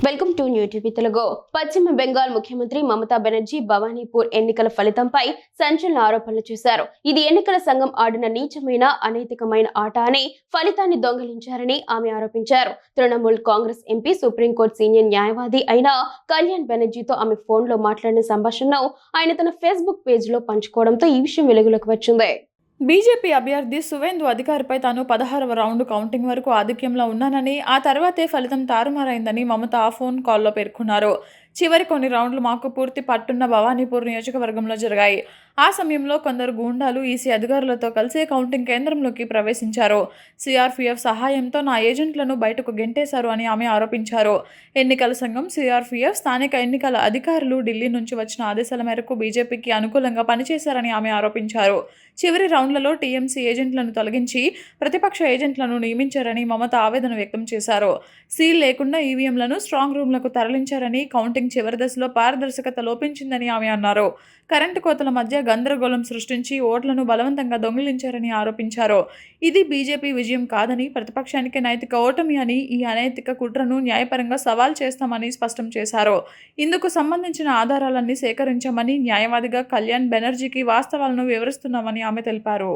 Welcome to new TV Telugu. పశ్చిమ బెంగాల్ ముఖ్యమంత్రి మమతా బెనర్జీ భవానీపూర్ ఎన్నికల ఫలితంపై సంచలన ఆరోపణలు చేశారు. ఇది ఎన్నికల సంఘం ఆడిన నీచమైన అనైతికమైన ఆట అని, ఫలితాన్ని దొంగిలించారని ఆమె ఆరోపించారు. Trinamool Congress MP, supreme court senior న్యాయవాది అయిన కళ్యాణ్ బెనర్జీతో ఆమె ఫోన్లో మాట్లాడిన సంభాషణను ఆయన తన ఫేస్బుక్ పేజ్లో పంచుకోవడంతో ఈ విషయం వెలుగులోకి వచ్చింది. బీజేపీ అభ్యర్థి సువేందు అధికారిపై తాను 16వ రౌండ్ కౌంటింగ్ వరకు ఆధిక్యంలో ఉన్నానని, ఆ తర్వాతే ఫలితం తారుమారైందని మమత ఆ ఫోన్ కాల్లో పేర్కొన్నారు. చివరి కొన్ని రౌండ్లు మాకు పూర్తి పట్టున్న భవానీపూర్ నియోజకవర్గంలో జరిగాయి. ఆ సమయంలో కొందరు గూండాలు ఈసీ అధికారులతో కలిసి కౌంటింగ్ కేంద్రంలోకి ప్రవేశించారు. సిఆర్పీఎఫ్ సహాయంతో నా ఏజెంట్లను బయటకు గెంటేశారు అని ఆమె ఆరోపించారు. ఎన్నికల సంఘం, సిఆర్పీఎఫ్, స్థానిక ఎన్నికల అధికారులు ఢిల్లీ నుంచి వచ్చిన ఆదేశాల మేరకు బీజేపీకి అనుకూలంగా పనిచేశారని ఆమె ఆరోపించారు. చివరి రౌండ్లలో టీఎంసీ ఏజెంట్లను తొలగించి ప్రతిపక్ష ఏజెంట్లను నియమించారని మమత ఆవేదన వ్యక్తం చేశారు. సీల్ లేకుండా ఈవీఎంలను స్ట్రాంగ్ రూమ్లకు తరలించారని, కౌంటింగ్ చివరి దశలో పారదర్శకత లోపించిందని ఆమె అన్నారు. కరెంటు కోతల మధ్య గందరగోళం సృష్టించి ఓట్లను బలవంతంగా దొంగిలించారని ఆరోపించారు. ఇది బీజేపీ విజయం కాదని, ప్రతిపక్షానికి నైతిక ఓటమి అని, ఈ అనైతిక కుట్రను న్యాయపరంగా సవాల్ చేస్తామని స్పష్టం చేశారు. ఇందుకు సంబంధించిన ఆధారాలన్నీ సేకరించామని, న్యాయవాదిగా కళ్యాణ్ బెనర్జీకి వాస్తవాలను వివరిస్తున్నామని ఆమె తెలిపారు.